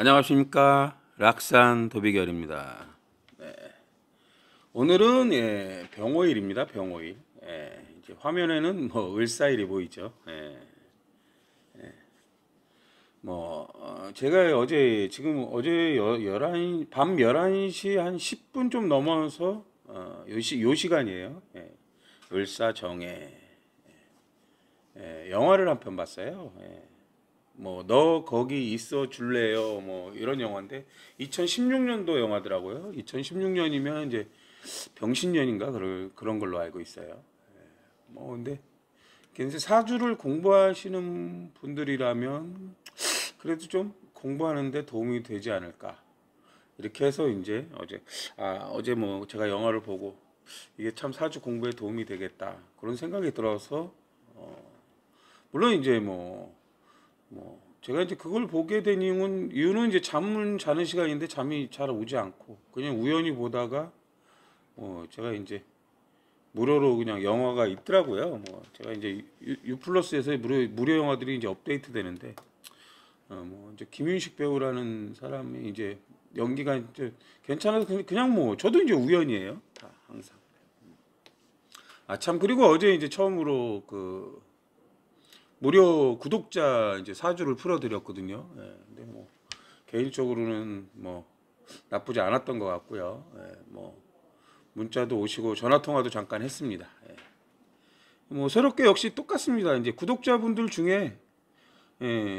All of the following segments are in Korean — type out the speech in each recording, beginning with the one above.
안녕하십니까. 락산 도비결입니다. 네. 오늘은 병오일입니다. 병오일. 이제 화면에는 뭐 을사일이 보이죠. 제가 어제 11, 밤 11시 한 10분 좀 넘어서 요 시간이에요. 을사정해. 영화를 한 편 봤어요. 뭐 너 거기 있어 줄래요? 뭐 이런 영화인데 2016년도 영화더라고요. 2016년이면 이제 병신년인가 그런 걸로 알고 있어요. 뭐 근데 굉장히 사주를 공부하시는 분들이라면 그래도 좀 공부하는데 도움이 되지 않을까. 이렇게 해서 이제 어제 뭐 제가 영화를 보고 이게 참 사주 공부에 도움이 되겠다. 그런 생각이 들어서 물론 이제 제가 이제 그걸 보게 된 이유는 이제 잠을 자는 시간인데 잠이 잘 오지 않고 그냥 우연히 보다가 제가 이제 무료로 그냥 영화가 있더라고요. 제가 이제 유플러스에서 무료 영화들이 이제 업데이트 되는데 이제 김윤식 배우라는 사람이 이제 연기가 이제 괜찮아서 그냥 저도 이제 우연이에요. 다 항상. 참 그리고 어제 이제 처음으로 그 무료 구독자 이제 사주를 풀어드렸거든요. 근데 개인적으로는 나쁘지 않았던 것 같고요. 문자도 오시고 전화 통화도 잠깐 했습니다. 새롭게 역시 똑같습니다. 이제 구독자분들 중에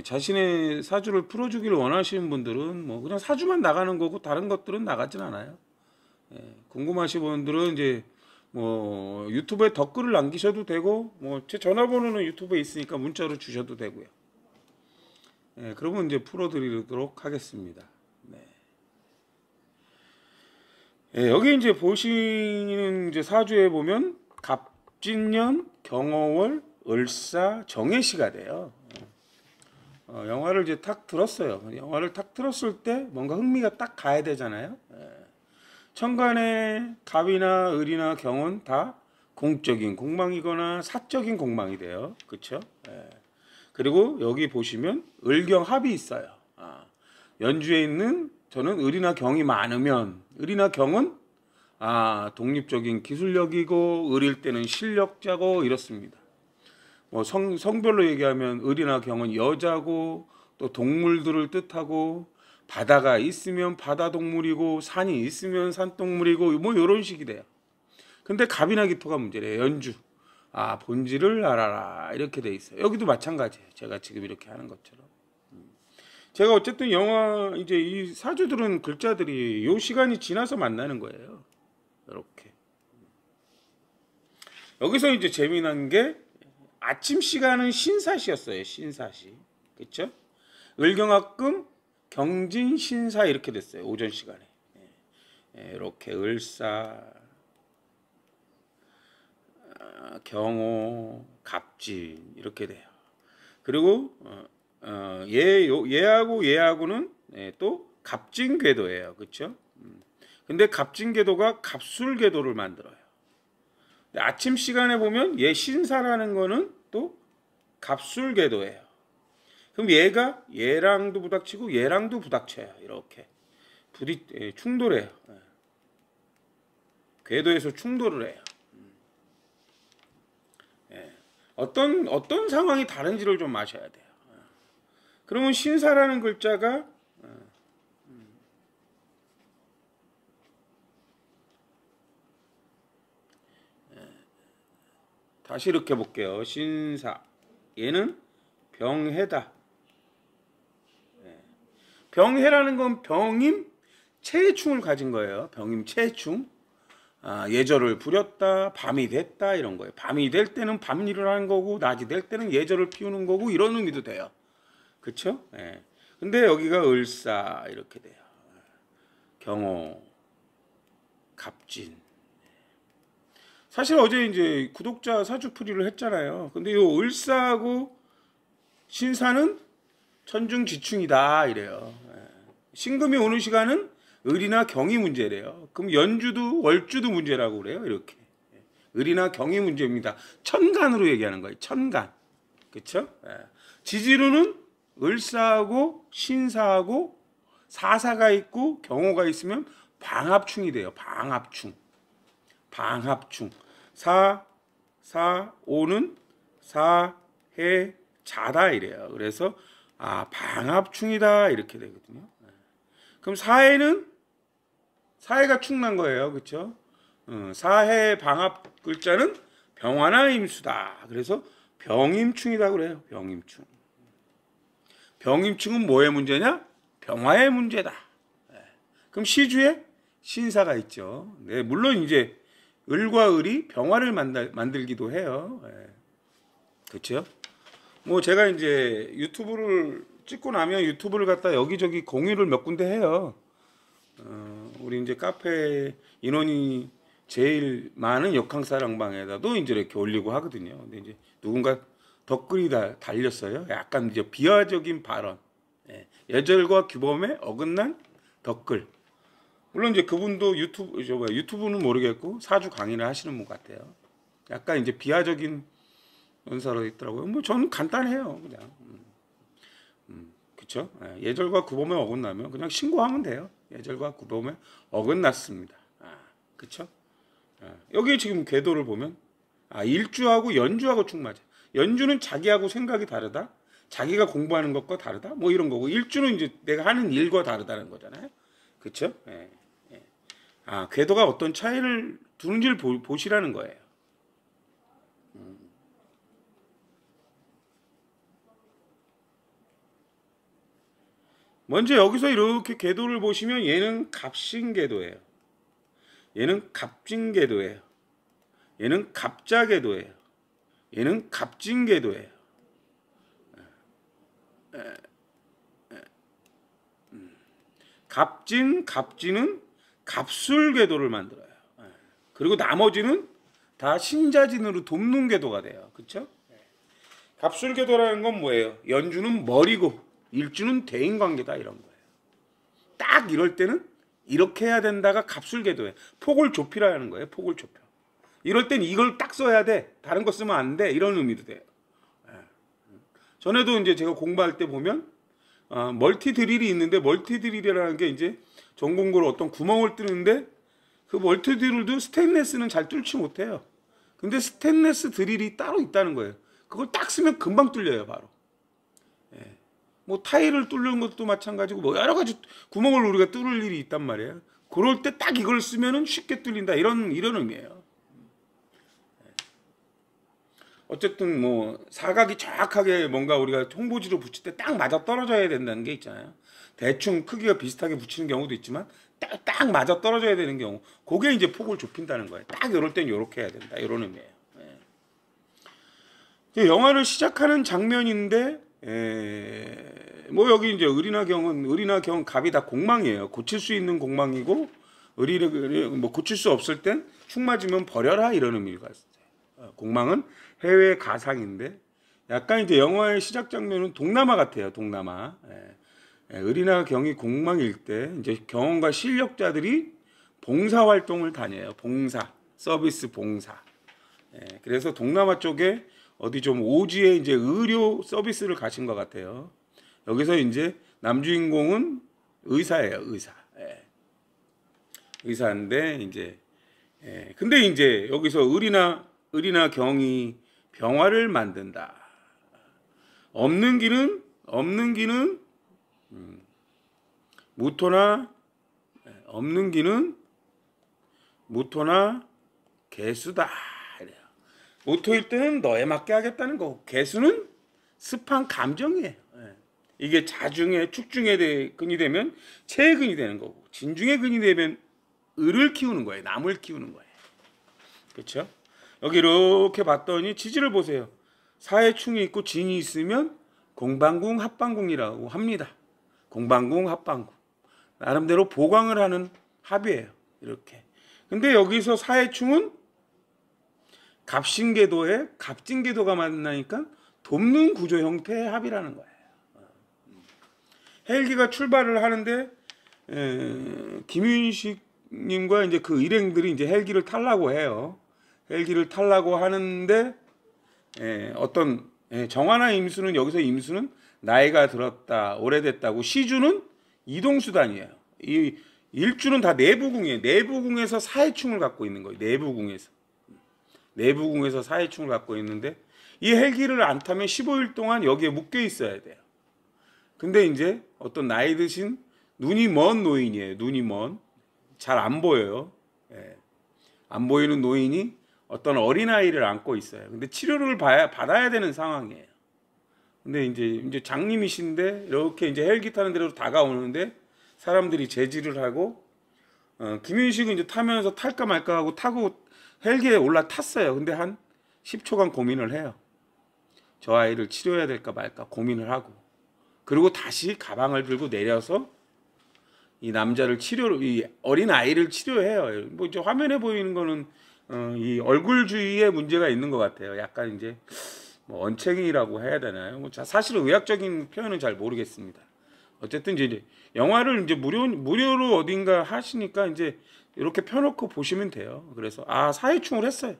자신의 사주를 풀어주기를 원하시는 분들은 그냥 사주만 나가는 거고 다른 것들은 나가진 않아요. 궁금하신 분들은 이제 유튜브에 댓글을 남기셔도 되고 제 전화번호는 유튜브에 있으니까 문자로 주셔도 되고요. 그러면 이제 풀어드리도록 하겠습니다. 여기 이제 보시는 이제 사주에 보면 갑진년, 경어월, 을사, 정해시가 돼요. 영화를 이제 탁 들었어요. 영화를 탁 들었을 때 뭔가 흥미가 딱 가야 되잖아요. 천간에 갑이나 을이나 경은 다 공적인 공망이거나 사적인 공망이 돼요. 그렇죠? 그리고 여기 보시면 을경합이 있어요. 연주에 있는 저는 을이나 경이 많으면 을이나 경은 독립적인 기술력이고 을일 때는 실력자고 이렇습니다. 성별로 얘기하면 을이나 경은 여자고 또 동물들을 뜻하고 바다가 있으면 바다 동물이고 산이 있으면 산 동물이고 이런 식이 돼요. 근데 갑이나 기토가 문제래요. 연주. 본질을 알아라 이렇게 돼 있어요. 여기도 마찬가지예요. 제가 지금 이렇게 하는 것처럼. 제가 어쨌든 영화 이제 이 사주들은 글자들이 요 시간이 지나서 만나는 거예요. 이렇게. 여기서 이제 재미난 게 아침 시간은 신사시였어요. 신사시. 그렇죠? 을경합금 경진 신사 이렇게 됐어요. 오전 시간에. 이렇게 을사, 경호, 갑진 이렇게 돼요. 그리고 얘하고는 또 갑진궤도예요. 그렇죠? 근데 갑진궤도가 갑술궤도를 만들어요. 아침 시간에 보면 얘 신사라는 거는 또 갑술궤도예요. 그럼 얘가 얘랑도 부닥치고 얘랑도 부닥쳐요. 이렇게 충돌해요. 궤도에서 충돌을 해요. 어떤 상황이 다른지를 좀 아셔야 돼요. 그러면 신사라는 글자가 다시 이렇게 볼게요. 신사 얘는 병해다. 병해라는 건 병임 체해충을 가진 거예요. 병임 체해충. 예절을 부렸다, 밤이 됐다 이런 거예요. 밤이 될 때는 밤일을 하는 거고 낮이 될 때는 예절을 피우는 거고 이런 의미도 돼요. 그렇죠? 근데 여기가 을사 이렇게 돼요. 경호, 갑진. 사실 어제 이제 구독자 사주풀이를 했잖아요. 근데 요 을사하고 신사는 천중지충이다 이래요. 신금이 오는 시간은 을이나 경이 문제래요. 그럼 연주도 월주도 문제라고 그래요. 이렇게 을이나 경이 문제입니다. 천간으로 얘기하는 거예요. 천간. 그렇죠? 지지로는 을사하고 신사하고 사사가 있고 경호가 있으면 방합충이 돼요. 방합충. 방합충. 오는 사해 자다 이래요. 그래서 방합충이다 이렇게 되거든요. 그럼 사해가 충난 거예요. 그렇죠? 사해 방합 글자는 병화나 임수다. 그래서 병임충이다 그래요. 병임충. 병임충은 뭐의 문제냐? 병화의 문제다. 그럼 시주에 신사가 있죠. 네, 물론 이제 을과 을이 병화를 만들기도 해요. 그렇죠? 뭐 제가 이제 유튜브를 찍고 나면 유튜브를 갖다 여기저기 공유를 몇 군데 해요. 우리 이제 카페 인원이 제일 많은 역항사랑방에다도 이제 이렇게 올리고 하거든요. 근데 이제 누군가 댓글이 달렸어요. 약간 이제 비하적인 발언, 예절과 규범에 어긋난 댓글. 물론 이제 그분도 유튜브는 모르겠고 사주 강의를 하시는 분 같아요. 약간 이제 비하적인 연사로 있더라고요. 뭐 저는 간단해요, 그냥. 그렇죠? 예절과 규범에 어긋나면 그냥 신고하면 돼요. 예절과 규범에 어긋났습니다. 그렇죠? 여기 지금 궤도를 보면 일주하고 연주하고 충맞아. 연주는 자기하고 생각이 다르다. 자기가 공부하는 것과 다르다. 뭐 이런 거고 일주는 이제 내가 하는 일과 다르다는 거잖아요. 그렇죠? 궤도가 어떤 차이를 두는지를 보시라는 거예요. 먼저 여기서 이렇게 궤도를 보시면 얘는 갑신궤도예요. 얘는 갑진궤도예요. 얘는 갑자궤도예요. 얘는 갑진궤도예요. 갑진은 갑술궤도를 만들어요. 그리고 나머지는 다 신자진으로 돕는 궤도가 돼요. 그렇죠? 갑술궤도라는 건 뭐예요? 연주는 머리고 일주는 대인관계다 이런 거예요. 딱 이럴 때는 이렇게 해야 된다가 갑술궤도예요. 폭을 좁히라는 거예요. 폭을 좁혀. 이럴 땐 이걸 딱 써야 돼. 다른 거 쓰면 안 돼. 이런 의미도 돼요. 전에도 이제 제가 공부할 때 보면 멀티 드릴이 있는데 멀티 드릴이라는 게 이제 전공구로 어떤 구멍을 뚫는데 그 멀티 드릴도 스테인레스는 잘 뚫지 못해요. 근데 스테인레스 드릴이 따로 있다는 거예요. 그걸 딱 쓰면 금방 뚫려요, 바로. 뭐 타일을 뚫는 것도 마찬가지고 뭐 여러 가지 구멍을 우리가 뚫을 일이 있단 말이에요. 그럴 때 딱 이걸 쓰면은 쉽게 뚫린다 이런 의미예요. 어쨌든 뭐 사각이 정확하게 뭔가 우리가 홍보지로 붙일 때 딱 맞아 떨어져야 된다는 게 있잖아요. 대충 크기가 비슷하게 붙이는 경우도 있지만 딱 맞아 떨어져야 되는 경우, 그게 이제 폭을 좁힌다는 거예요. 딱 이럴 땐 이렇게 해야 된다 이런 의미예요. 영화를 시작하는 장면인데 뭐 여기 이제 을이나 경 갑이 다 공망이에요. 고칠 수 있는 공망이고 을이 뭐 고칠 수 없을 땐 흉 맞으면 버려라 이런 의미가 있어요. 공망은 해외 가상인데 약간 이제 영화의 시작 장면은 동남아 같아요. 동남아. 을이나 경이 공망일 때 이제 경험과 실력자들이 봉사 활동을 다녀요. 서비스 봉사. 그래서 동남아 쪽에 어디 좀 오지에 이제 의료 서비스를 가신 것 같아요. 여기서 이제 남주인공은 의사예요. 의사인데 이제 근데 이제 여기서 을이나 경이 병화를 만든다. 없는 기는 무토나 개수다. 무토일 때는 너에 맞게 하겠다는 거고 개수는 습한 감정이에요. 이게 자중의 축중의 근이 되면 체의 근이 되는 거고 진중의 근이 되면 을을 키우는 거예요. 남을 키우는 거예요. 그렇죠? 여기 이렇게 봤더니 지지를 보세요. 사해충이 있고 진이 있으면 공방궁 합방궁이라고 합니다. 공방궁 합방궁. 나름대로 보강을 하는 합이에요. 이렇게. 근데 여기서 사해충은 갑신궤도에 갑진궤도가 만나니까 돕는 구조 형태의 합이라는 거예요. 헬기가 출발을 하는데 김윤식님과 이제 그 일행들이 이제 헬기를 타려고 해요. 헬기를 타려고 하는데 정화나 임수는 여기서 임수는 나이가 들었다, 오래됐다고, 시주는 이동수단이에요. 이 일주는 다 내부궁이에요. 내부궁에서 사해충을 갖고 있는 거예요. 내부궁에서 사해충을 갖고 있는데 이 헬기를 안 타면 15일 동안 여기에 묶여 있어야 돼요. 근데 이제 어떤 나이 드신 눈이 먼 노인이에요. 눈이 먼. 잘 안 보여요. 예. 안 보이는 노인이 어떤 어린아이를 안고 있어요. 근데 치료를 받아야 되는 상황이에요. 근데 이제 장님이신데 이렇게 이제 헬기 타는 데로 다가오는데 사람들이 제지를 하고 김윤식은 이제 타면서 탈까 말까 하고 타고 헬기에 올라탔어요. 근데 한 10초간 고민을 해요. 저 아이를 치료해야 될까 말까 고민을 하고 그리고 다시 가방을 들고 내려서 이 남자를 이 어린 아이를 치료해요. 뭐 이제 화면에 보이는 거는 이 얼굴 주위에 문제가 있는 것 같아요. 약간 이제 뭐 언챙이라고 해야 되나요? 뭐 사실은 의학적인 표현은 잘 모르겠습니다. 어쨌든 이제 영화를 이제 무료로 어딘가 하시니까 이제 이렇게 펴놓고 보시면 돼요. 그래서 사해충을 했어요.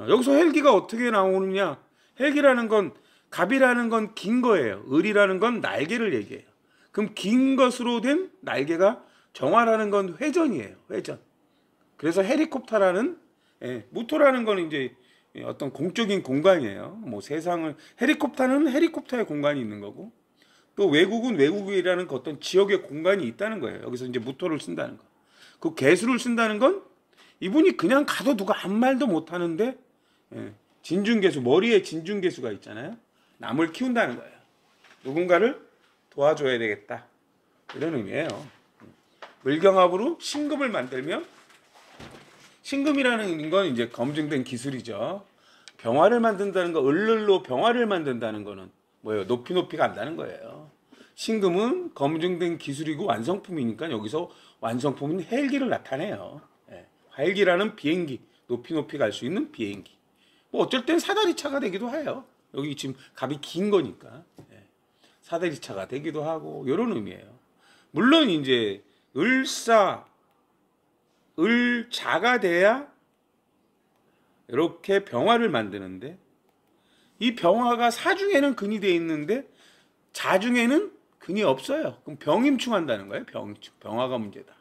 여기서 헬기가 어떻게 나오느냐? 헬기라는 건 갑이라는 건 긴 거예요. 을이라는 건 날개를 얘기해요. 그럼 긴 것으로 된 날개가 정화라는 건 회전이에요. 회전. 그래서 헬리콥터라는 무토라는 건 이제 어떤 공적인 공간이에요. 뭐 세상을 헬리콥터는 헬리콥터의 공간이 있는 거고 또 외국은 외국이라는 어떤 지역의 공간이 있다는 거예요. 여기서 이제 무토를 쓴다는 거. 그 개수를 쓴다는 건 이분이 그냥 가도 누가 아무 말도 못 하는데 진중개수 머리에 진중개수가 있잖아요. 남을 키운다는 거예요. 누군가를 도와줘야 되겠다. 이런 의미예요. 물경합으로 신금을 만들면 신금이라는 건 이제 검증된 기술이죠. 병화를 만든다는 거, 을로 병화를 만든다는 거는 뭐예요? 높이 간다는 거예요. 신금은 검증된 기술이고 완성품이니까 여기서 완성품은 헬기를 나타내요. 헬기라는 비행기, 높이 갈 수 있는 비행기. 뭐 어쩔 땐 사다리차가 되기도 해요. 여기 지금 갑이 긴 거니까 사다리차가 되기도 하고 이런 의미예요. 물론 이제 을자가 돼야 이렇게 병화를 만드는데 이 병화가 사중에는 근이 돼 있는데 자중에는 근이 없어요. 그럼 병임충한다는 거예요. 병임충. 병화가 문제다.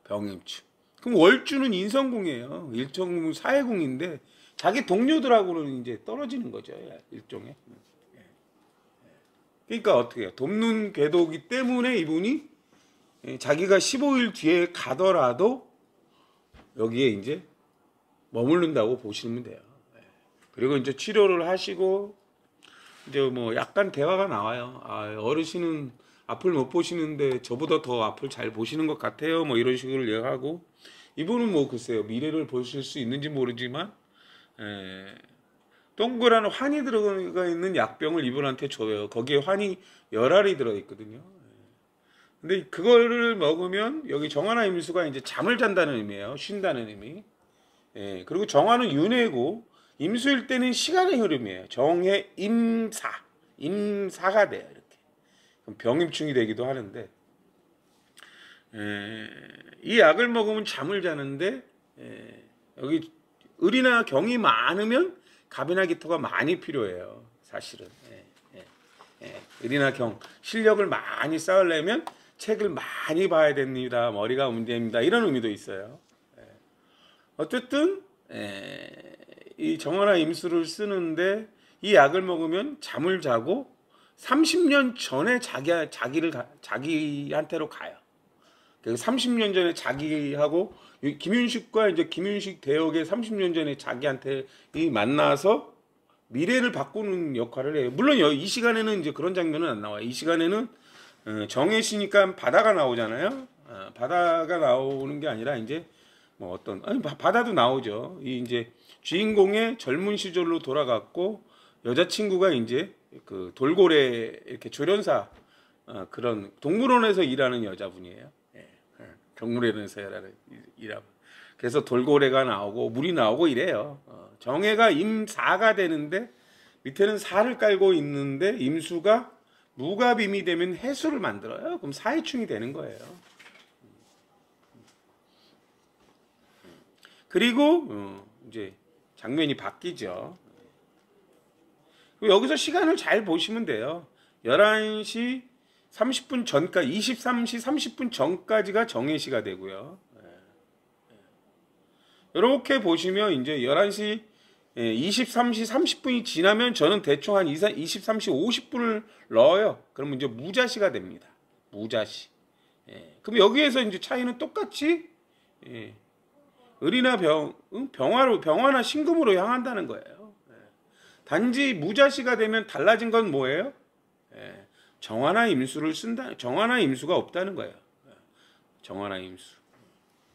병임충. 그럼 월주는 인성궁이에요. 일종의 사해궁인데 자기 동료들하고는 이제 떨어지는 거죠. 일종의. 그러니까 어떻게 해요? 돕는 궤도이기 때문에 이분이 자기가 15일 뒤에 가더라도 여기에 이제 머무른다고 보시면 돼요. 그리고 이제 치료를 하시고 이제 뭐 약간 대화가 나와요. 어르신은 앞을 못 보시는데 저보다 더 앞을 잘 보시는 것 같아요. 뭐 이런 식으로 얘기하고 이분은 뭐 글쎄요 미래를 보실 수 있는지 모르지만 동그란 환이 들어가 있는 약병을 이분한테 줘요. 거기에 환이 열알이 들어있거든요. 근데 그거를 먹으면 여기 정화나 임수가 이제 잠을 잔다는 의미예요. 쉰다는 의미. 그리고 정화는 윤회고 임수일 때는 시간의 흐름이에요. 정해 임사가 돼요. 이렇게. 그럼 병임충이 되기도 하는데 이 약을 먹으면 잠을 자는데 여기 을이나 경이 많으면 갑이나 기토가 많이 필요해요. 사실은 을이나 경 실력을 많이 쌓으려면 책을 많이 봐야 됩니다. 머리가 문제입니다. 이런 의미도 있어요. 어쨌든 이 정화나 임수를 쓰는데 이 약을 먹으면 잠을 자고 30년 전에 자기한테로 가요. 그래서 30년 전에 자기하고 김윤식과 이제 김윤식 대역의 30년 전에 자기한테 만나서 미래를 바꾸는 역할을 해요. 물론 이 시간에는 이제 그런 장면은 안 나와요. 이 시간에는 정해시니까 바다가 나오잖아요. 바다가 나오는 게 아니라 이제 뭐 어떤 바다도 나오죠. 이 이제 주인공의 젊은 시절로 돌아갔고 여자친구가 이제 그 돌고래 이렇게 조련사 그런 동물원에서 일하는 여자분이에요. 동물원에서 일하고 그래서 돌고래가 나오고 물이 나오고 이래요. 정해가 임사가 되는데 밑에는 사를 깔고 있는데 임수가 무갑임이 되면 해수를 만들어요. 그럼 사해충이 되는 거예요. 그리고 이제 장면이 바뀌죠. 여기서 시간을 잘 보시면 돼요. 11시 30분 전까지 23시 30분 전까지가 정해시가 되고요. 이렇게 보시면 이제 11시 23시 30분이 지나면 저는 대충 한 23시 50분을 넣어요. 그러면 이제 무자시가 됩니다. 무자시. 그럼 여기에서 이제 차이는 똑같이 을이나 병화나 신금으로 향한다는 거예요. 단지 무자시가 되면 달라진 건 뭐예요? 정화나 임수를 쓴다. 정화나 임수가 없다는 거예요. 정화나 임수.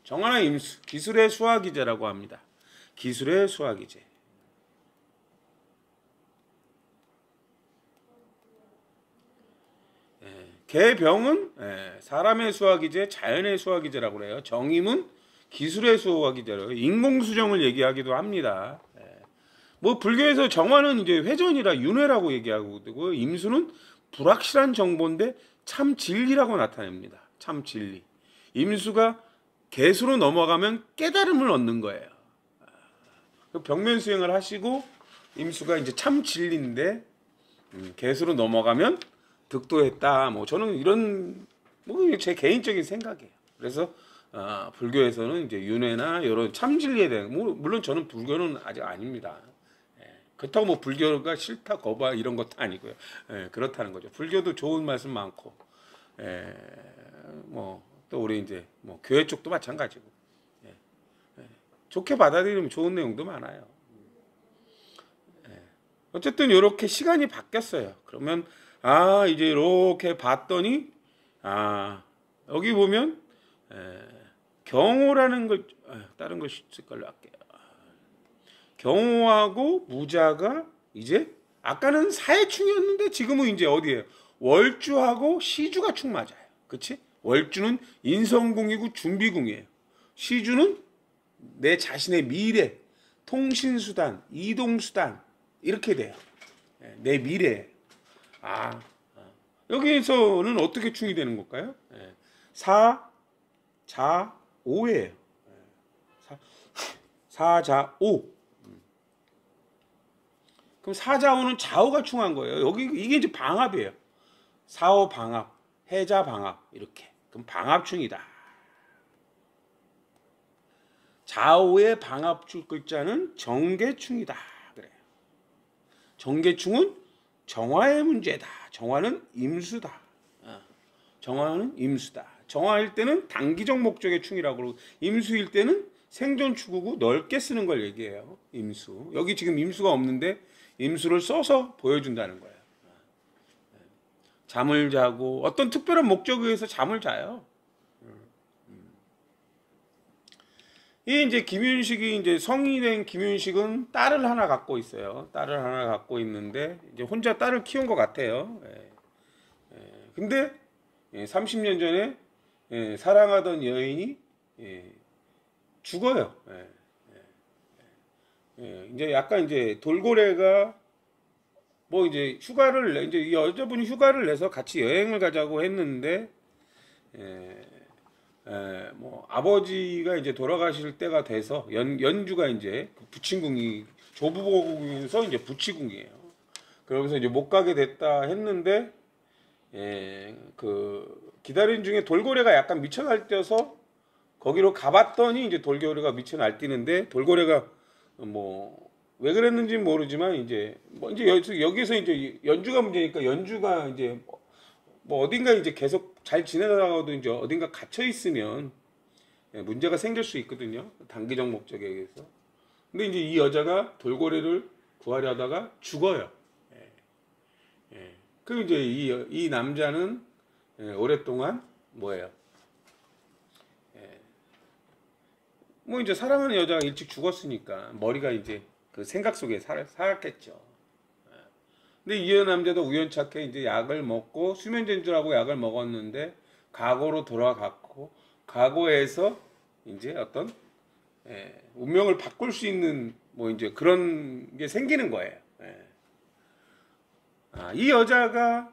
정화나 임수. 기술의 수화기제라고 합니다. 기술의 수화기제. 개병은 사람의 수화기제, 자연의 수화기제라고 그래요. 정임은 기술의 수화기제로 인공수정을 얘기하기도 합니다. 뭐 불교에서 정화는 이제 회전이라 윤회라고 얘기하고 되고 임수는 불확실한 정보인데 참 진리라고 나타냅니다. 참 진리. 임수가 개수로 넘어가면 깨달음을 얻는 거예요. 병면 수행을 하시고 임수가 이제 참 진리인데 개수로 넘어가면 득도했다. 뭐 저는 이런 뭐 제 개인적인 생각이에요. 그래서 불교에서는 이제 윤회나 이런 참 진리에 대한 물론 저는 불교는 아직 아닙니다. 그렇다고 뭐 불교가 싫다 거봐 이런 것도 아니고요. 그렇다는 거죠. 불교도 좋은 말씀 많고, 뭐 또 우리 이제 뭐 교회 쪽도 마찬가지고, 좋게 받아들이면 좋은 내용도 많아요. 어쨌든 이렇게 시간이 바뀌었어요. 그러면 이제 이렇게 봤더니 여기 보면 경호라는 걸 다른 걸 쓸 걸로 할게요. 경호하고 무자가 이제 아까는 사해충이었는데 지금은 이제 어디예요? 월주하고 시주가 충 맞아요. 그치? 월주는 인성궁이고 준비궁이에요. 시주는 내 자신의 미래, 통신수단, 이동수단 이렇게 돼요. 내 미래. 여기에서는 어떻게 충이 되는 걸까요? 사, 자, 오예요. 사, 자, 오. 그럼 사자오는 좌우가 충한 거예요. 여기 이게 이제 방합이에요. 사오 방합, 해자 방합 이렇게. 그럼 방합충이다. 좌우의 방합충 글자는 정계충이다. 그래요. 정계충은 정화의 문제다. 정화는 임수다. 정화는 임수다. 정화일 때는 단기적 목적의 충이라고 그러고 임수일 때는 생존 추구고 넓게 쓰는 걸 얘기해요. 임수. 여기 지금 임수가 없는데 임수를 써서 보여준다는 거예요. 잠을 자고 어떤 특별한 목적에 의해서 잠을 자요. 이 이제 김윤식이 이제 성인이 된 김윤식은 딸을 하나 갖고 있어요. 딸을 하나 갖고 있는데 이제 혼자 딸을 키운 것 같아요. 근데 30년 전에 사랑하던 여인이 죽어요. 이제 약간 이제 돌고래가 뭐 이제 휴가를 이제 이 여자분이 휴가를 내서 같이 여행을 가자고 했는데 뭐 아버지가 이제 돌아가실 때가 돼서 연주가 이제 부친궁이 조부고궁에서 이제 부치궁이에요. 그러면서 이제 못 가게 됐다 했는데 그 기다린 중에 돌고래가 약간 미쳐 날뛰어서 거기로 가봤더니 이제 돌고래가 미쳐 날뛰는데 돌고래가 뭐 왜 그랬는지 모르지만 이제 뭐 이제 여기서 이제 연주가 문제니까 연주가 이제 뭐 어딘가 이제 계속 잘 지내다가도 이제 어딘가 갇혀 있으면 문제가 생길 수 있거든요. 단기적 목적에 의해서. 근데 이제 이 여자가 돌고래를 구하려 하다가 죽어요. 그 이제 이 남자는 오랫동안 뭐예요? 뭐 이제 사랑하는 여자가 일찍 죽었으니까 머리가 이제 그 생각 속에 살았겠죠. 근데 이 남자도 우연찮게 이제 약을 먹고 수면제인줄하고 약을 먹었는데 과거로 돌아갔고 과거에서 이제 어떤 운명을 바꿀 수 있는 뭐 이제 그런 게 생기는 거예요. 이 여자가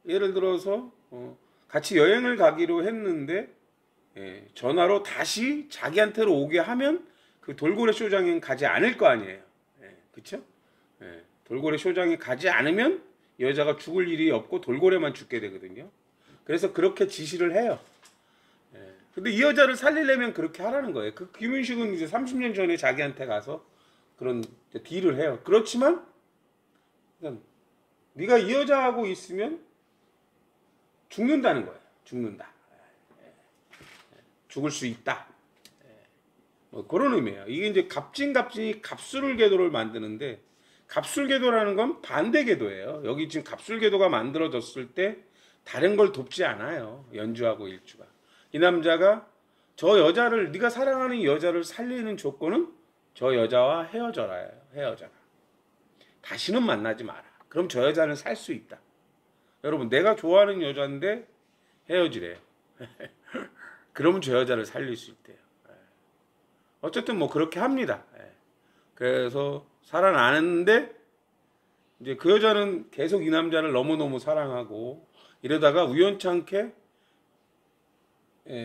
예를 들어서 같이 여행을 가기로 했는데 전화로 다시 자기한테로 오게 하면 그 돌고래 쇼장엔 가지 않을 거 아니에요. 그쵸? 돌고래 쇼장에 가지 않으면 여자가 죽을 일이 없고 돌고래만 죽게 되거든요. 그래서 그렇게 지시를 해요. 예. 근데 이 여자를 살리려면 그렇게 하라는 거예요. 그 김윤식은 이제 30년 전에 자기한테 가서 그런 딜을 해요. 그렇지만 네가 이 여자하고 있으면 죽는다는 거예요. 죽는다. 죽을 수 있다. 뭐 그런 의미예요. 이게 이제 갑진이 갑술 궤도를 만드는데, 갑술 궤도라는 건 반대 궤도예요. 여기 지금 갑술 궤도가 만들어졌을 때 다른 걸 돕지 않아요. 연주하고 일주가. 이 남자가 저 여자를, 네가 사랑하는 이 여자를 살리는 조건은 저 여자와 헤어져라. 헤어져라. 다시는 만나지 마라. 그럼 저 여자는 살 수 있다. 여러분, 내가 좋아하는 여자인데 헤어지래요. 그러면 저 여자를 살릴 수 있대요. 어쨌든 뭐 그렇게 합니다. 그래서 살아나는데 이제 그 여자는 계속 이 남자를 너무너무 사랑하고 이러다가 우연찮게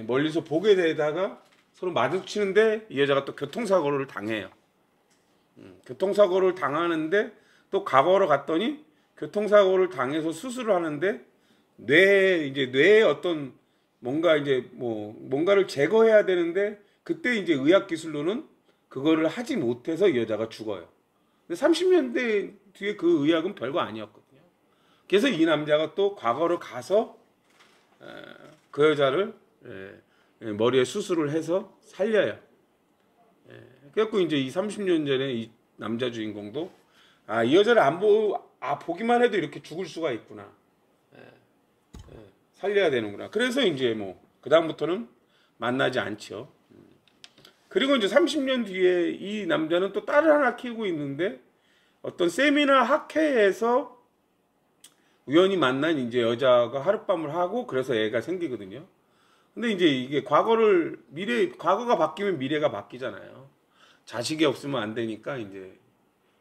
멀리서 보게 되다가 서로 마주치는데 이 여자가 또 교통사고를 당해요. 교통사고를 당하는데 또 과거로 갔더니 교통사고를 당해서 수술을 하는데 뇌에 어떤 뭔가를 제거해야 되는데 그때 이제 의학 기술로는 그거를 하지 못해서 이 여자가 죽어요. 근데 30년대 뒤에 그 의학은 별거 아니었거든요. 그래서 이 남자가 또 과거로 가서 그 여자를 머리에 수술을 해서 살려요. 그래갖고 이제 이 30년 전에 이 남자 주인공도 이 여자를 보기만 해도 이렇게 죽을 수가 있구나. 살려야 되는구나. 그래서 이제 뭐 그다음부터는 만나지 않죠. 그리고 이제 30년 뒤에 이 남자는 또 딸을 하나 키우고 있는데 어떤 세미나 학회에서 우연히 만난 이제 여자가 하룻밤을 하고 그래서 애가 생기거든요. 근데 이제 이게 과거가 바뀌면 미래가 바뀌잖아요. 자식이 없으면 안 되니까 이제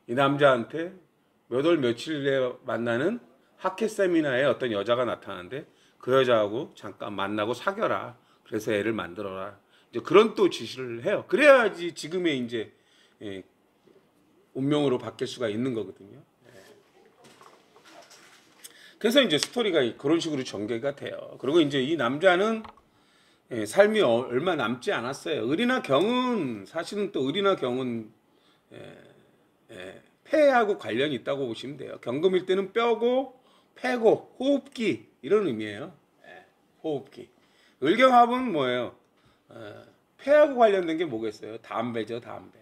이 남자한테 몇 월 며칠에 만나는 학회 세미나에 어떤 여자가 나타나는데 그 여자하고 잠깐 만나고 사겨라. 그래서 애를 만들어라. 이제 그런 또 지시를 해요. 그래야지 지금의 이제 운명으로 바뀔 수가 있는 거거든요. 그래서 이제 스토리가 그런 식으로 전개가 돼요. 그리고 이제 이 남자는 삶이 얼마 남지 않았어요. 을이나 경은 사실은 또 을이나 경은 폐하고 관련이 있다고 보시면 돼요. 경금일 때는 뼈고 폐고 호흡기 이런 의미예요. 호흡기. 을경합은 뭐예요? 폐하고 관련된 게 뭐겠어요? 담배죠, 담배.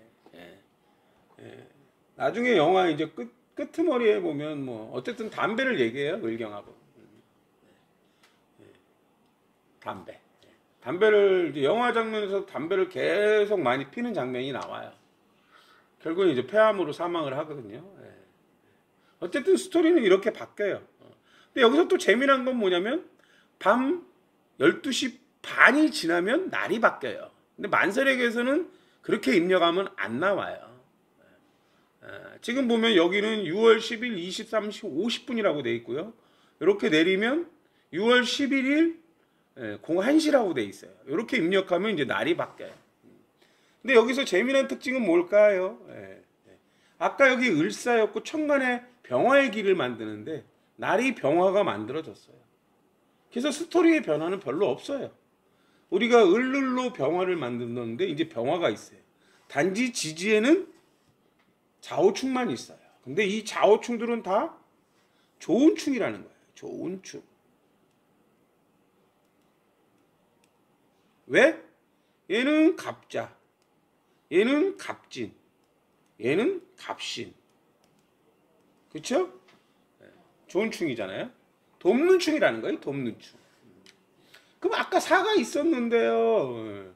나중에 영화 이제 끄트머리에 보면 뭐 어쨌든 담배를 얘기해요. 을경합은. 담배. 담배를 이제 영화 장면에서 담배를 계속 많이 피는 장면이 나와요. 결국은 이제 폐암으로 사망을 하거든요. 어쨌든 스토리는 이렇게 바뀌어요. 근데 여기서 또 재미난 건 뭐냐면 밤 12시 반이 지나면 날이 바뀌어요. 근데 만설에게서는 그렇게 입력하면 안 나와요. 지금 보면 여기는 6월 10일 23시 50분이라고 돼 있고요. 이렇게 내리면 6월 11일 01시라고 돼 있어요. 이렇게 입력하면 이제 날이 바뀌어요. 근데 여기서 재미난 특징은 뭘까요? 아까 여기 을사였고 천간에 병화의 길을 만드는데 날이 병화가 만들어졌어요. 그래서 스토리의 변화는 별로 없어요. 우리가 을로 병화를 만드는데 이제 병화가 있어요. 단지 지지에는 좌우충만 있어요. 근데 이 좌우충들은 다 좋은 충이라는 거예요. 좋은 충. 왜? 얘는 갑자, 얘는 갑진, 얘는 갑신. 그쵸? 좋은 충이잖아요. 돕는 충이라는 거예요. 돕는 충. 그럼 아까 사가 있었는데요.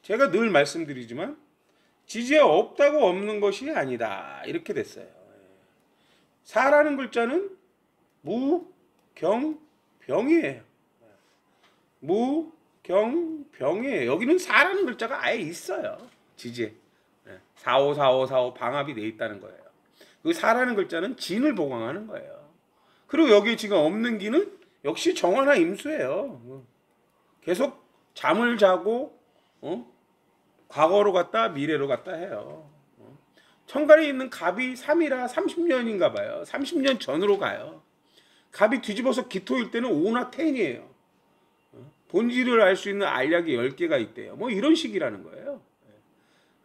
제가 늘 말씀드리지만 지지에 없다고 없는 것이 아니다. 이렇게 됐어요. 사라는 글자는 무, 경, 병이에요. 무, 경, 병이에요. 여기는 사라는 글자가 아예 있어요. 지지에. 45, 45, 45 방합이 돼 있다는 거예요. 그 사라는 글자는 진을 보강하는 거예요. 그리고 여기 지금 없는 기는 역시 정화나 임수예요. 계속 잠을 자고 과거로 갔다 미래로 갔다 해요. 천간에 있는 갑이 3이라 30년인가 봐요. 30년 전으로 가요. 갑이 뒤집어서 기토일 때는 5나 10이에요. 본질을 알 수 있는 알약이 10개가 있대요. 뭐 이런 식이라는 거예요.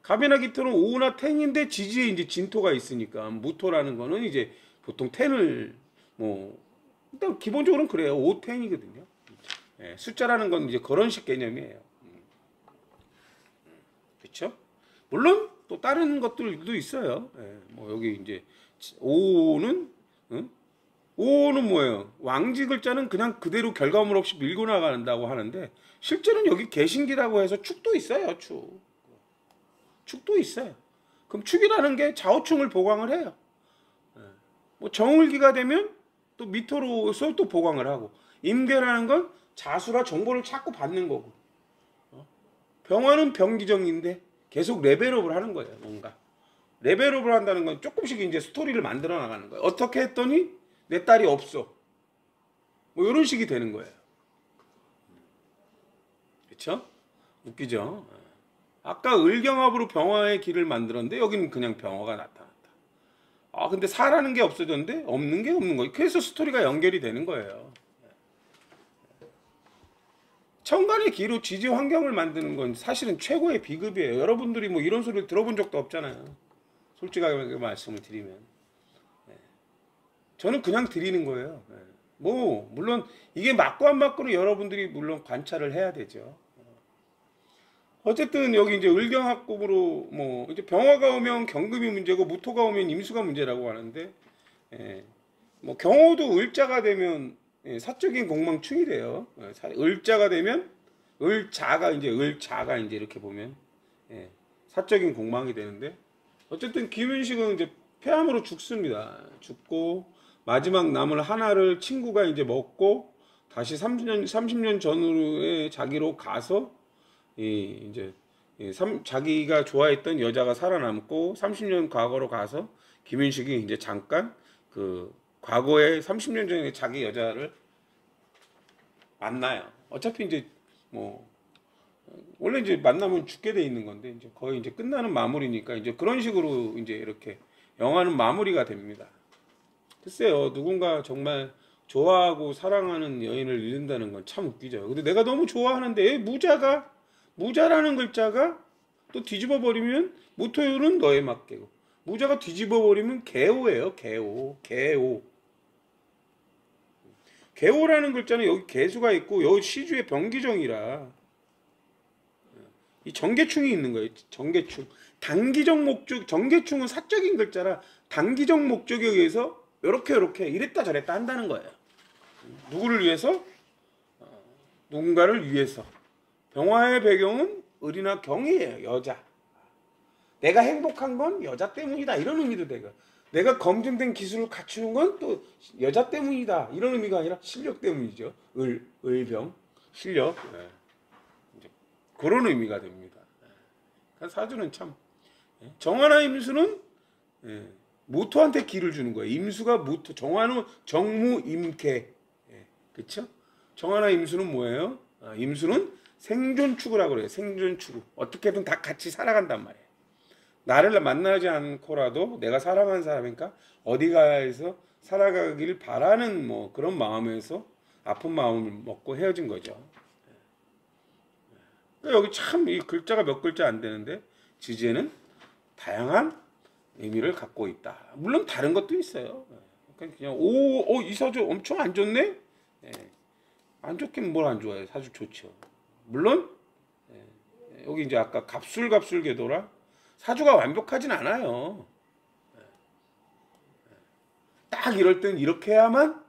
갑이나 기토는 5나 10인데 지지에 이제 진토가 있으니까 무토라는 거는 이제 보통 10을 뭐 일단 기본적으로는 그래요. 5, 10이거든요. 숫자라는 건 이제 그런 식 개념이에요. 그렇죠? 물론 또 다른 것들도 있어요. 뭐 여기 이제 5는 5는 뭐예요? 왕지 글자는 그냥 그대로 결과물 없이 밀고 나간다고 하는데 실제로는 여기 개신기라고 해서 축도 있어요. 축도 있어요. 그럼 축이라는 게 좌우충을 보강을 해요. 뭐 정을기가 되면 또 미토로서 또 보강을 하고, 임계라는 건 자수라 정보를 자꾸 받는 거고, 병화는 병기정인데 계속 레벨업을 하는 거예요. 뭔가 레벨업을 한다는 건 조금씩 이제 스토리를 만들어 나가는 거예요. 어떻게 했더니 내 딸이 없어, 뭐 이런 식이 되는 거예요. 그렇죠? 웃기죠? 아까 을경합으로 병화의 길을 만들었는데 여기는 그냥 병화가 나타났다. 아 근데 사라는 게 없어졌는데 없는 게 없는 거예요. 그래서 스토리가 연결이 되는 거예요. 천간의 기로 지지 환경을 만드는 건 사실은 최고의 비급이에요. 여러분들이 뭐 이런 소리를 들어본 적도 없잖아요. 솔직하게 말씀을 드리면. 저는 그냥 드리는 거예요. 뭐 물론 이게 맞고 안 맞고는 여러분들이 물론 관찰을 해야 되죠. 어쨌든 여기 이제 을경합금으로 뭐 이제 병화가 오면 경금이 문제고 무토가 오면 임수가 문제라고 하는데, 뭐 경호도 을자가 되면 사적인 공망충이 돼요. 을자가 되면 을자가 이제 이렇게 보면 사적인 공망이 되는데, 어쨌든 김윤식은 이제 폐암으로 죽습니다. 죽고 마지막 남을 하나를 친구가 이제 먹고 다시 30년 전으로의 자기로 가서 이제 자기가 좋아했던 여자가 살아남고 30년 과거로 가서 김윤식이 이제 잠깐 그 과거에 30년 전에 자기 여자를 만나요. 어차피 이제 뭐 원래 이제 만나면 죽게 돼 있는 건데 이제 거의 이제 끝나는 마무리니까 이제 그런 식으로 이제 이렇게 영화는 마무리가 됩니다. 글쎄요, 누군가 정말 좋아하고 사랑하는 여인을 잃는다는 건 참 웃기죠. 근데 내가 너무 좋아하는데 무자라는 글자가 또 뒤집어 버리면 무토율은 너에 맞게고, 무자가 뒤집어 버리면 개오예요. 개오라는 글자는 여기 개수가 있고 여기 시주에 병기정이라 이 정계충이 있는 거예요. 정계충. 단기적 목적, 정계충은 사적인 글자라 단기적 목적에 의해서 이렇게 이랬다 저랬다 한다는 거예요. 누구를 위해서? 누군가를 위해서. 병화의 배경은 을이나 경이에요. 여자. 내가 행복한 건 여자 때문이다, 이런 의미도 되고, 내가 검증된 기술을 갖추는 건 또 여자 때문이다, 이런 의미가 아니라 실력 때문이죠. 을병 실력. 이제 그런 의미가 됩니다. 그러니까 사주는 참, 정화나 임수는 무토한테 기를 주는 거예요. 임수가 무토, 정화는 정무 임계. 그렇죠? 정화나 임수는 뭐예요? 임수는 생존추구라고 그래요. 생존추구. 어떻게든 다 같이 살아간단 말이에요. 나를 만나지 않고라도 내가 사랑하는 사람이니까 어디가에서 살아가길 바라는 뭐 그런 마음에서 아픈 마음을 먹고 헤어진 거죠. 여기 참 이 글자가 몇 글자 안 되는데 지지에는 다양한 의미를 갖고 있다. 물론 다른 것도 있어요. 그냥 이 사주 엄청 안 좋네? 안 좋긴 뭘 안 좋아해요. 사주 좋죠. 물론 여기 이제 아까 갑술궤도라 사주가 완벽하진 않아요. 딱 이럴 땐 이렇게 해야만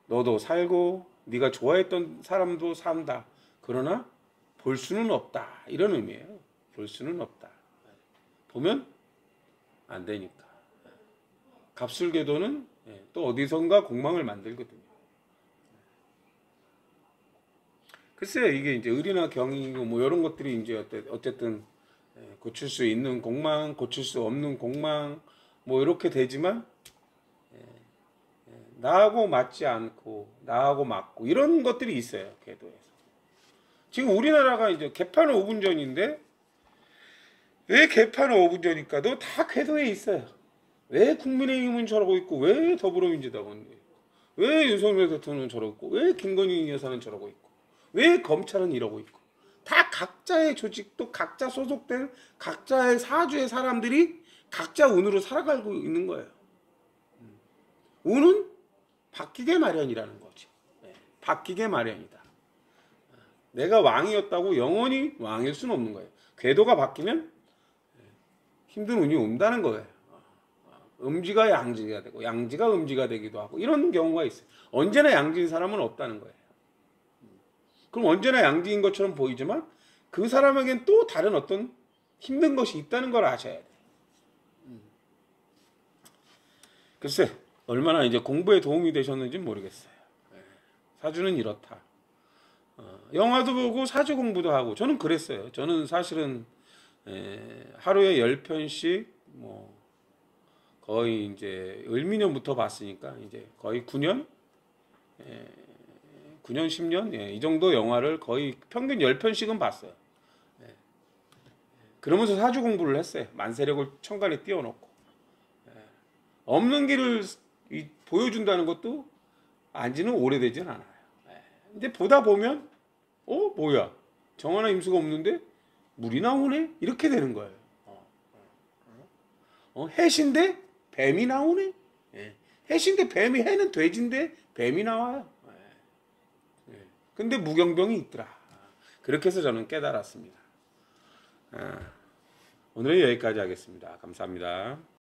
너도 살고 네가 좋아했던 사람도 산다. 그러나 볼 수는 없다, 이런 의미예요. 볼 수는 없다. 보면 안 되니까. 갑술궤도는 또 어디선가 공망을 만들거든요. 글쎄요, 이게 이제 을이나 경이고 뭐 이런 것들이 이제 어쨌든 고칠 수 있는 공망, 고칠 수 없는 공망, 뭐 이렇게 되지만 나하고 맞지 않고 나하고 맞고 이런 것들이 있어요. 궤도에서. 지금 우리나라가 이제 개판은 5분 전인데, 왜 개판은 5분 전일까도 다 궤도에 있어요. 왜 국민의힘은 저러고 있고 왜 더불어민주당은 왜 윤석열 대통령은 저러고 있고, 왜 김건희 여사는 저러고 있고, 왜 검찰은 이러고 있고. 다 각자의 조직, 또 각자 소속된 각자의 사주의 사람들이 각자 운으로 살아가고 있는 거예요. 운은 바뀌게 마련이라는 거지. 바뀌게 마련이다. 내가 왕이었다고 영원히 왕일 수는 없는 거예요. 궤도가 바뀌면 힘든 운이 온다는 거예요. 음지가 양지가 되고 양지가 음지가 되기도 하고 이런 경우가 있어요. 언제나 양지인 사람은 없다는 거예요. 그럼 언제나 양지인 것처럼 보이지만 그 사람에겐 또 다른 어떤 힘든 것이 있다는 걸 아셔야 돼요. 글쎄 얼마나 이제 공부에 도움이 되셨는지 모르겠어요. 사주는 이렇다. 영화도 보고 사주 공부도 하고 저는 그랬어요. 저는 사실은 하루에 10편씩 뭐 거의 이제 을미년부터 봤으니까 이제 거의 9년 10년 이 정도 영화를 거의 평균 10편씩은 봤어요. 그러면서 사주 공부를 했어요. 만세력을 천간에 띄워놓고 없는 길을 보여준다는 것도 안지는 오래되진 않아요. 근데 보다 보면 뭐야 정화나 임수가 없는데 물이 나오네 이렇게 되는 거예요. 해신데 뱀이 나오네. 해신데 뱀이 해는 돼지인데 뱀이 나와요. 근데 무경병이 있더라. 그렇게 해서 저는 깨달았습니다. 오늘은 여기까지 하겠습니다. 감사합니다.